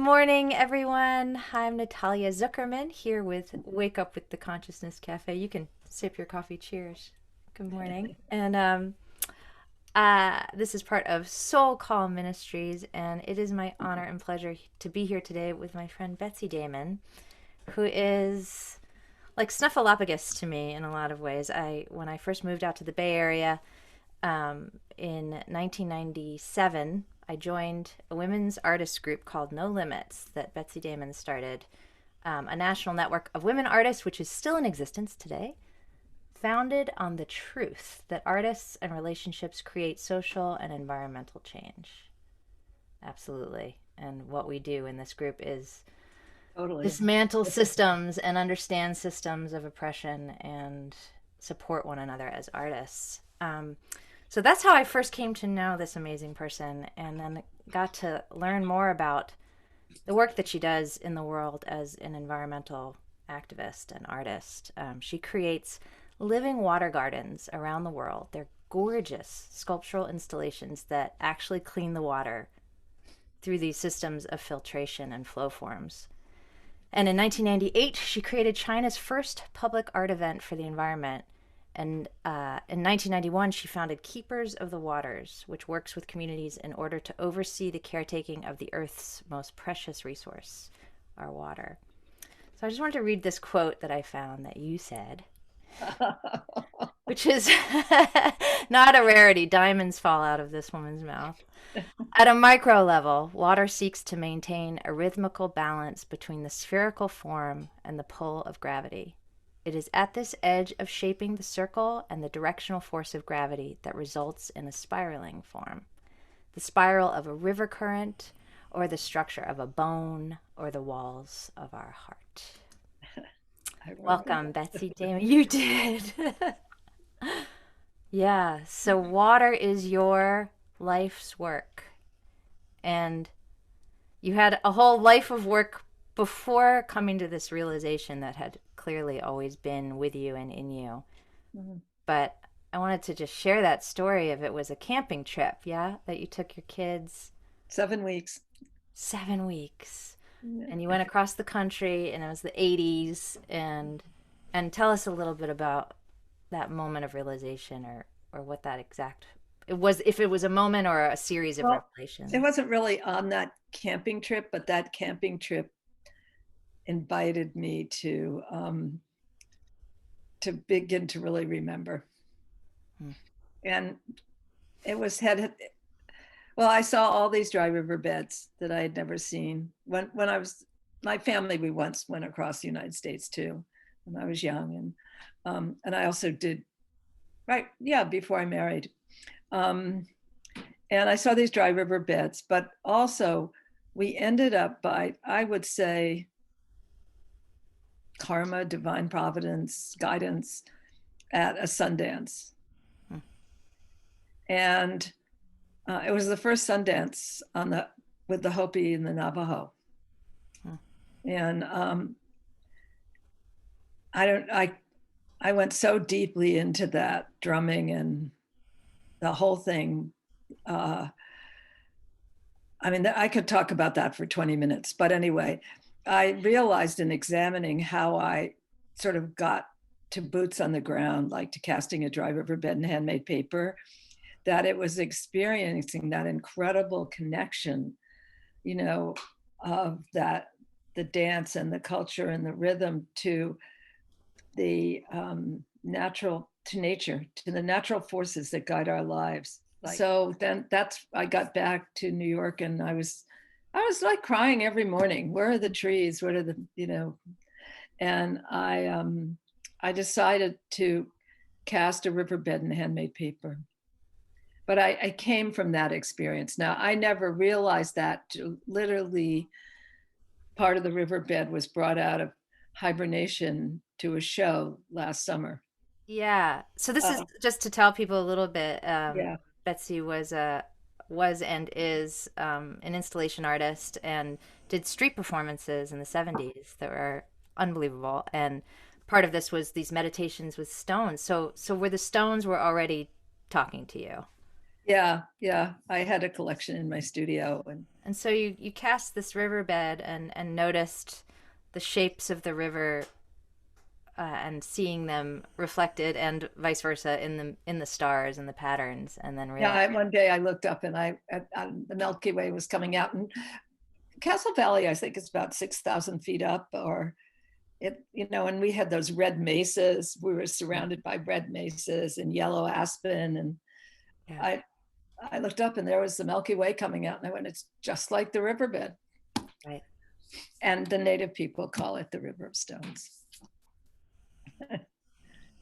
morning, everyone. I'm Natalia Zukerman here with Wake Up with the Consciousness Cafe. You can sip your coffee. Cheers. Good morning. This is part of SoulCall Ministries, and it is my honor and pleasure to be here today with my friend Betsy Damon, who is like Snuffleupagus to me in a lot of ways. When I first moved out to the Bay Area in 1997, I joined a women's artist group called No Limits that Betsy Damon started, a national network of women artists, which is still in existence today, founded on the truth that artists and relationships create social and environmental change. Absolutely. And what we do in this group is Totally. dismantle systems and understand systems of oppression and support one another as artists. So that's how I first came to know this amazing person, and then got to learn more about the work that she does in the world as an environmental activist and artist. She creates living water gardens around the world. They're gorgeous sculptural installations that actually clean the water through these systems of filtration and flow forms. And in 1998, she created China's first public art event for the environment. And in 1991, she founded Keepers of the Waters, which works with communities in order to oversee the caretaking of the Earth's most precious resource, our water. So I just wanted to read this quote that I found that you said, which is not a rarity. Diamonds fall out of this woman's mouth. At a micro level, water seeks to maintain a rhythmical balance between the spherical form and the pull of gravity. It is at this edge of shaping the circle and the directional force of gravity that results in a spiraling form. The spiral of a river current, or the structure of a bone, or the walls of our heart. I wrote Welcome, Betsy Damon. You did. Yeah, so water is your life's work. And you had a whole life of work before coming to this realization that had clearly always been with you and in you. Mhm. But I wanted to just share that story of it was a camping trip, yeah, that you took your kids 7 weeks. 7 weeks Yeah. and you went across the country and it was the 80s and tell us a little bit about that moment of realization or what that exact it was, if it was a moment or a series of Well, it revelations. wasn't really on that camping trip, but that camping trip invited me to begin to really remember. Hmm. And it was had well, I saw all these dry river beds that I had never seen. When I was my family, we once went across the United States too when I was young, and I also did right, yeah, before I married. Um, and I saw these dry river beds, but also we ended up by, I would say, karma, divine providence, guidance at a Sundance. Hmm. And it was the first Sundance on the with the Hopi and the Navajo. Hmm. And I don't I went so deeply into that drumming and the whole thing. Uh, I mean, I could talk about that for 20 minutes, but anyway, I realized in examining how I sort of got to boots on the ground, like to casting a dry river bed and handmade paper, that it was experiencing that incredible connection, you know, of that the dance and the culture and the rhythm to the natural to nature, to the natural forces that guide our lives. So then that's I got back to New York and I was like crying every morning. Where are the trees? What are the, and I decided to cast a riverbed in handmade paper. But I came from that experience. Now I never realized that literally part of the riverbed was brought out of hibernation to a show last summer. Yeah. So this is Uh, just to tell people a little bit. yeah. Betsy was and is an installation artist and did street performances in the 70s that were unbelievable. And part of this was these meditations with stones. So were the stones were already talking to you? Yeah, yeah. I had a collection in my studio, and And so you cast this riverbed and noticed the shapes of the river and seeing them reflected and vice versa in the stars and the patterns, and then yeah. realized, One day I looked up and the Milky Way was coming out, and Castle Valley, I think, is about 6,000 feet up, or and we had those red mesas. We were surrounded by red mesas and yellow aspen, and yeah, I I looked up and there was the Milky Way coming out, and I went, it's just like the riverbed. right. And the native people call it the River of Stones.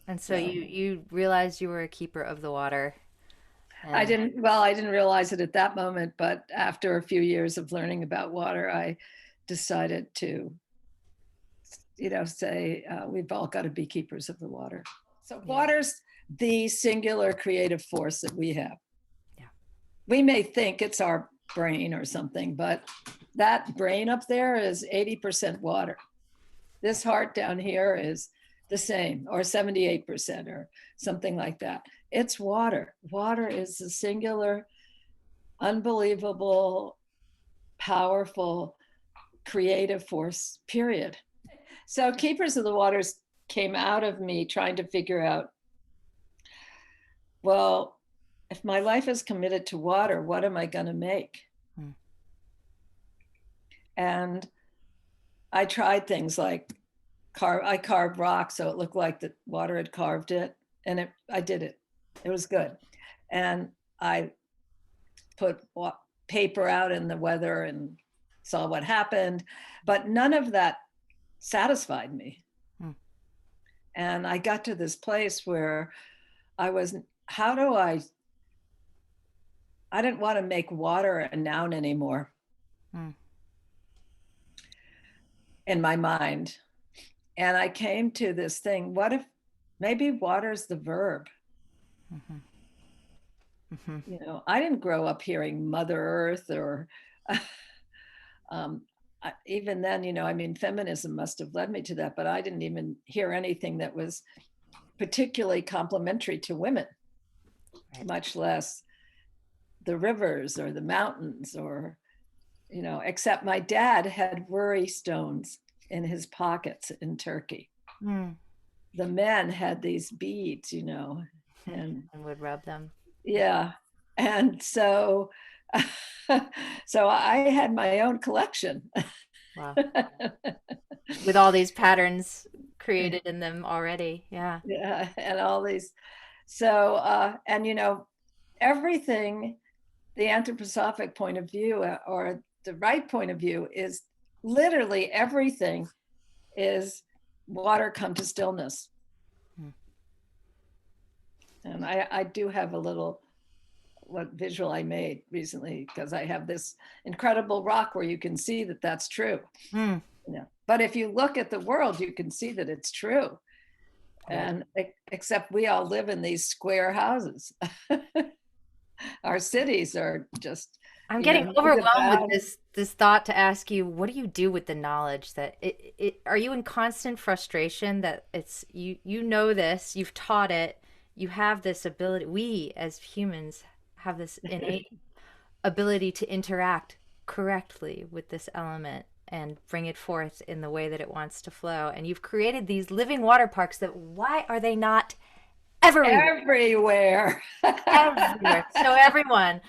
And so So you realized you were a keeper of the water, and I didn't realize it at that moment, but after a few years of learning about water, I decided to, say we've all got to be keepers of the water. So yeah, water's the singular creative force that we have. yeah, We may think it's our brain or something, but that brain up there is 80% water. This heart down here is the same, or 78%, or something like that. It's water. Water is the singular, unbelievable, powerful, creative force, period. So Keepers of the Waters came out of me trying to figure out, well, if my life is committed to water, what am I going to make? hmm, And I tried things like I carved rock so it looked like the water had carved it, and I did it. It was good. And I put paper out in the weather and saw what happened, but none of that satisfied me. hmm, And I got to this place where I was, how do I didn't want to make water a noun anymore hmm, in my mind. And I came to this thing, what if maybe water's the verb? hmm, hmm, I didn't grow up hearing Mother Earth or um, even then, I mean, feminism must have led me to that, but I didn't even hear anything that was particularly complimentary to women, right. much less the rivers or the mountains or, except my dad had worry stones in his pockets in Turkey. Hmm. The men had these beads, and And would rub them. yeah. And so, so I had my own collection. Wow. With all these patterns created in them already. Yeah. Yeah, and all these. So, and everything, the anthroposophic point of view or the right point of view is literally everything is water come to stillness. Hmm. And I do have a little what visual I made recently because I have this incredible rock where you can see that that's true. Hmm. But if you look at the world, you can see that it's true. Right. And except we all live in these square houses. Our cities are just, I'm getting noise overwhelmed with about. this thought to ask you, what do you do with the knowledge that are you in constant frustration that it's you know this, you've taught it, you have this ability, we as humans have this innate ability to interact correctly with this element and bring it forth in the way that it wants to flow. And you've created these living water parks that why are they not everywhere? Everywhere. Everywhere. So everyone,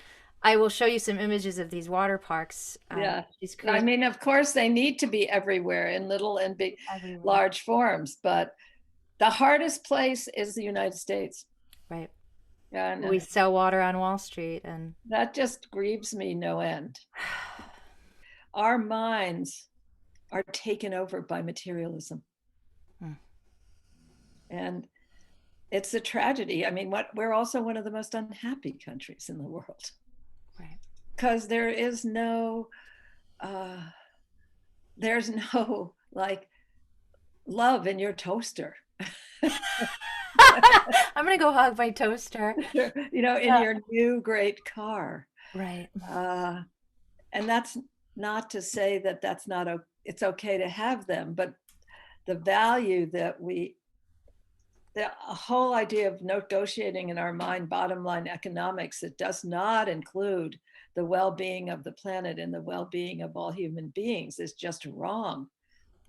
I will show you some images of these water parks. Yeah. She's I created mean, of course, they need to be everywhere in little and big, everywhere. large forms, but the hardest place is the United States. Right. Yeah, We and sell water on Wall Street and that just grieves me no end. Our minds are taken over by materialism. Hmm. And it's a tragedy. I mean, we're also one of the most unhappy countries in the world Right. because uh, there's no like love in your toaster. I'm gonna go hug my toaster. In Yeah. your new great car. Right. Uh, and that's not to say that that's not it's okay to have them, but the value that we the whole idea of negotiating in our mind bottom line economics that does not include the well-being of the planet and the well-being of all human beings is just wrong.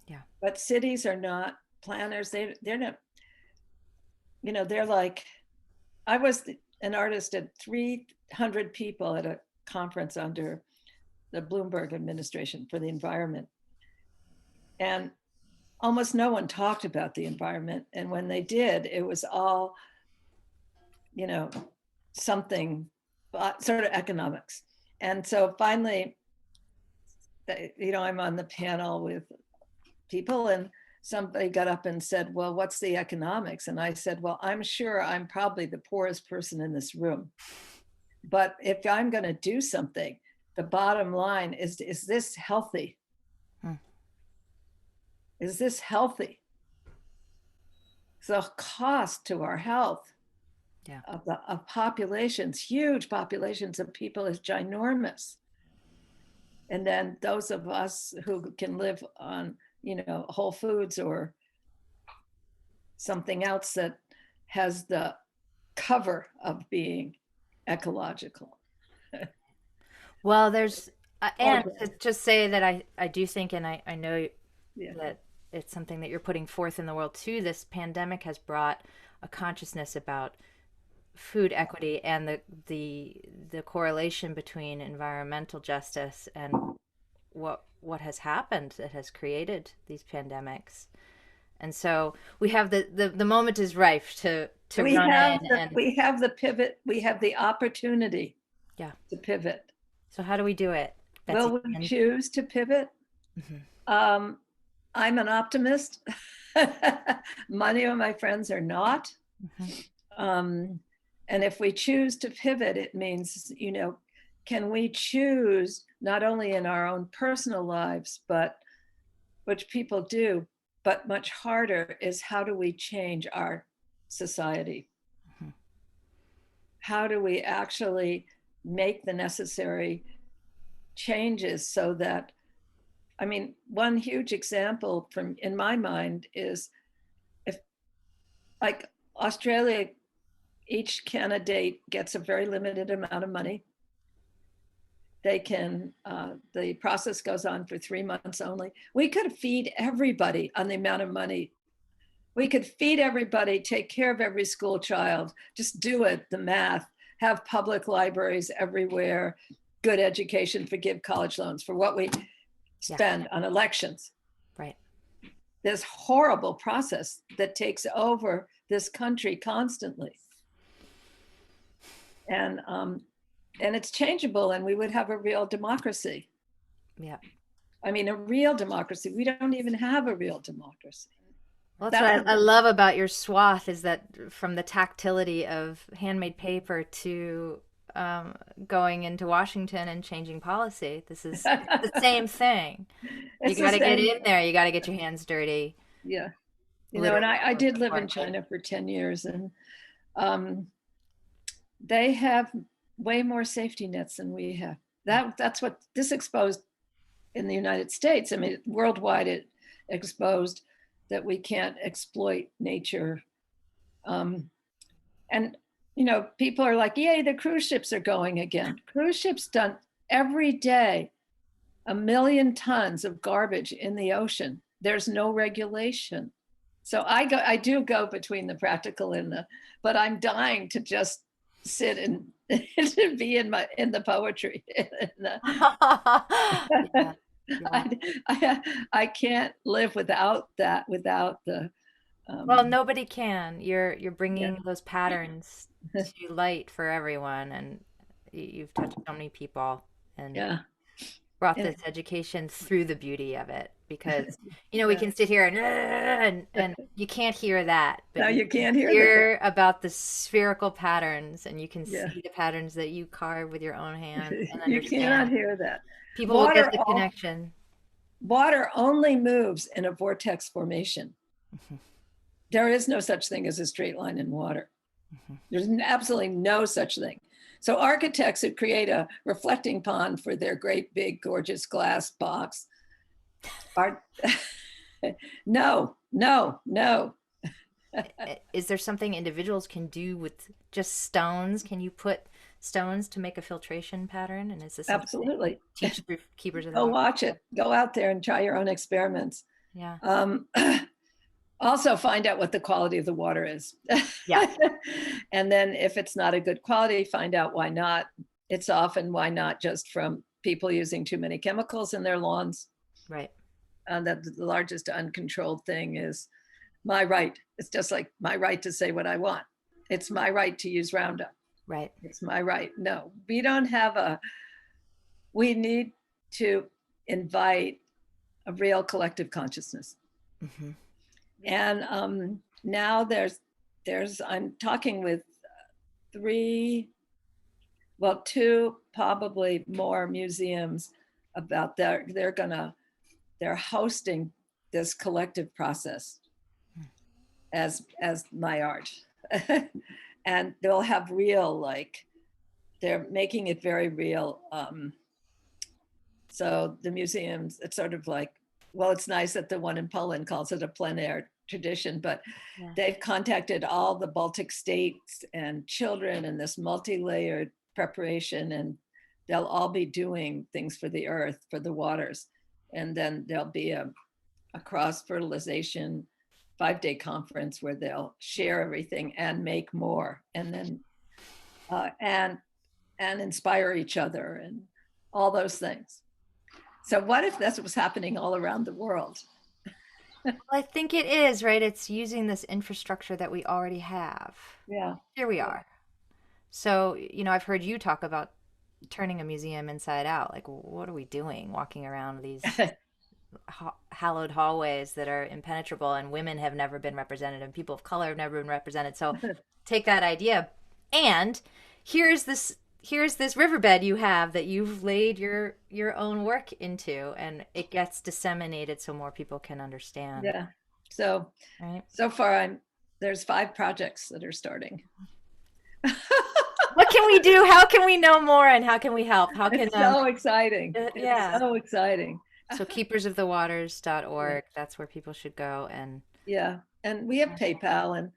Yeah. But cities are not planners. They're not, they're like, I was an artist at 300 people at a conference under the Bloomberg administration for the environment. And almost no one talked about the environment. And when they did, it was all, something sort of economics. And so finally, I'm on the panel with people, and somebody got up and said, well, what's the economics? And I said, well, I'm sure I'm probably the poorest person in this room. But if I'm going to do something, the bottom line is this healthy? Is this healthy? The cost to our health of populations, huge populations of people, is ginormous. And then those of us who can live on, Whole Foods or something else that has the cover of being ecological. Well, there's, and to just say that I do think, and I know that it's something that you're putting forth in the world too. This pandemic has brought a consciousness about food equity and the correlation between environmental justice and what has happened that has created these pandemics. And so we have the moment is ripe to run in, and we have the pivot, we have the opportunity to pivot. So how do we do it, Betsy? Will we choose to pivot? Mm-hmm. I'm an optimist. Many of my friends are not. Mm-hmm. And if we choose to pivot, it means, can we choose not only in our own personal lives, but which people do, but much harder is how do we change our society? Mm-hmm. How do we actually make the necessary changes so that, one huge example in my mind is if, like, Australia, each candidate gets a very limited amount of money. They can, the process goes on for 3 months only. We could feed everybody on the amount of money. We could feed everybody, take care of every school child, just do it, the math, have public libraries everywhere, good education, forgive college loans for what we spend on elections. Right. This horrible process that takes over this country constantly. And it's changeable, and we would have a real democracy. Yeah. A real democracy. We don't even have a real democracy. Well, that's what I love about your swath is that from the tactility of handmade paper to going into Washington and changing policy, this is the same thing. You got to get in there. You got to get your hands dirty. Yeah. And I did live in China for 10 years, and they have way more safety nets than we have. That's what this exposed in the United States. Worldwide, it exposed that we can't exploit nature. And, people are like, yay, the cruise ships are going again. Cruise ships done every day 1 million tons of garbage in the ocean. There's no regulation. So I do go between the practical and but I'm dying to just sit and to be in the poetry. I can't live without that, without the. Well, nobody can. You're bringing those patterns to light for everyone, and you've touched so many people, and brought this education through the beauty of it. Because we can sit here and you can't hear that, but no, you can't hear that. About the spherical patterns, and you can see the patterns that you carve with your own hands. And you cannot hear that. People will get the connection. Water only moves in a vortex formation. Mm-hmm. There is no such thing as a straight line in water. Mm-hmm. There's absolutely no such thing. So architects who create a reflecting pond for their great big gorgeous glass box are no. is there something individuals can do with just stones? Can you put stones to make a filtration pattern? And is this something that you Absolutely. teach through Keepers of the Go Water? watch it. Go out there and try your own experiments. Yeah. Um, also find out what the quality of the water is. Yeah. And then if it's not a good quality, find out why not. It's often why not just from people using too many chemicals in their lawns. Right. And that the largest uncontrolled thing is my right. It's just like my right to say what I want. It's my right to use Roundup. Right. It's my right. No, we don't have we need to invite a real collective consciousness. Mm-hmm. And now I'm talking with two, probably more museums about they're hosting this collective process as my art. And they'll have real, like, they're making it very real. So the museums, it's sort of like, well, it's nice that the one in Poland calls it a plein air tradition, but Yeah. they've contacted all the Baltic states and children in this multi-layered preparation, and they'll all be doing things for the earth, for the waters. And then there'll be a cross-fertilization 5-day conference where they'll share everything and make more, and then and inspire each other and all those things. So what if this was happening all around the world? Well, I think it is, right? It's using this infrastructure that we already have. Yeah. Here we are. So, I've heard you talk about turning a museum inside out. Like, what are we doing walking around these hallowed hallways that are impenetrable, and women have never been represented and people of color have never been represented? So take that idea, and here's this riverbed you have that you've laid your own work into, and it gets disseminated so more people can understand. Yeah. So right. So far there's 5 projects that are starting. What can we do? How can we know more, and how can we help? How can it's so exciting. Yeah. It's so exciting. So keepersofthewaters.org, that's where people should go. And yeah, and we have PayPal, and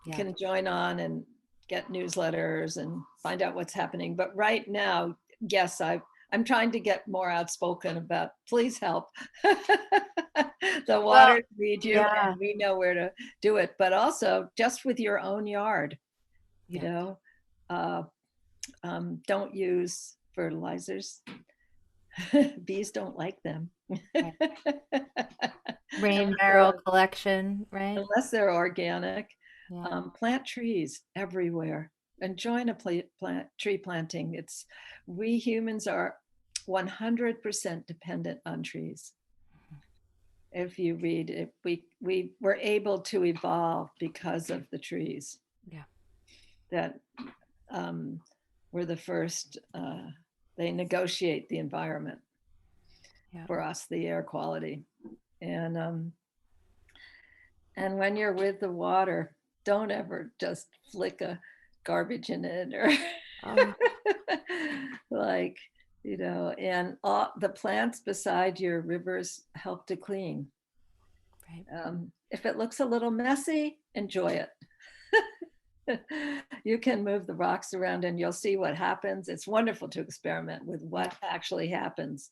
you Yeah. can join on and get newsletters and find out what's happening. But right now, yes, I'm trying to get more outspoken about, please help. The waters need you, yeah. and we know where to do it. But also just with your own yard, you Yeah. know, don't use fertilizers. Bees don't like them. Right. Rain barrel collection, right? Unless they're organic. Yeah. Plant trees everywhere and join a tree planting. We humans are 100% dependent on trees. If you read it, we were able to evolve because of the trees. Yeah. That were the first, they negotiate the environment for us, the air quality. And when you're with the water, don't ever just flick a garbage in it or like, and all the plants beside your rivers help to clean. Right. If it looks a little messy, enjoy it. You can move the rocks around and you'll see what happens. It's wonderful to experiment with what actually happens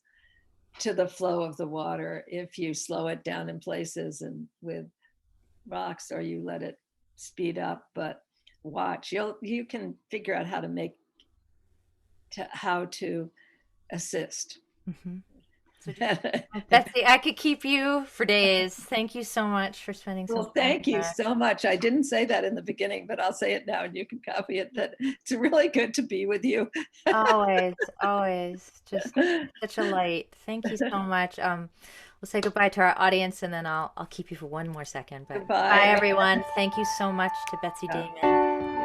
to the flow of the water if you slow it down in places and with rocks, or you let it speed up. But watch, you can figure out how to assist. Mm-hmm. So Betsy, I could keep you for days. Thank you so much for spending some time. Well, thank you so much. I didn't say that in the beginning, but I'll say it now and you can copy it. That it's really good to be with you. Always. Just such a light. Thank you so much. We'll say goodbye to our audience, and then I'll keep you for one more second. But Goodbye. Bye, everyone. Thank you so much to Betsy Damon.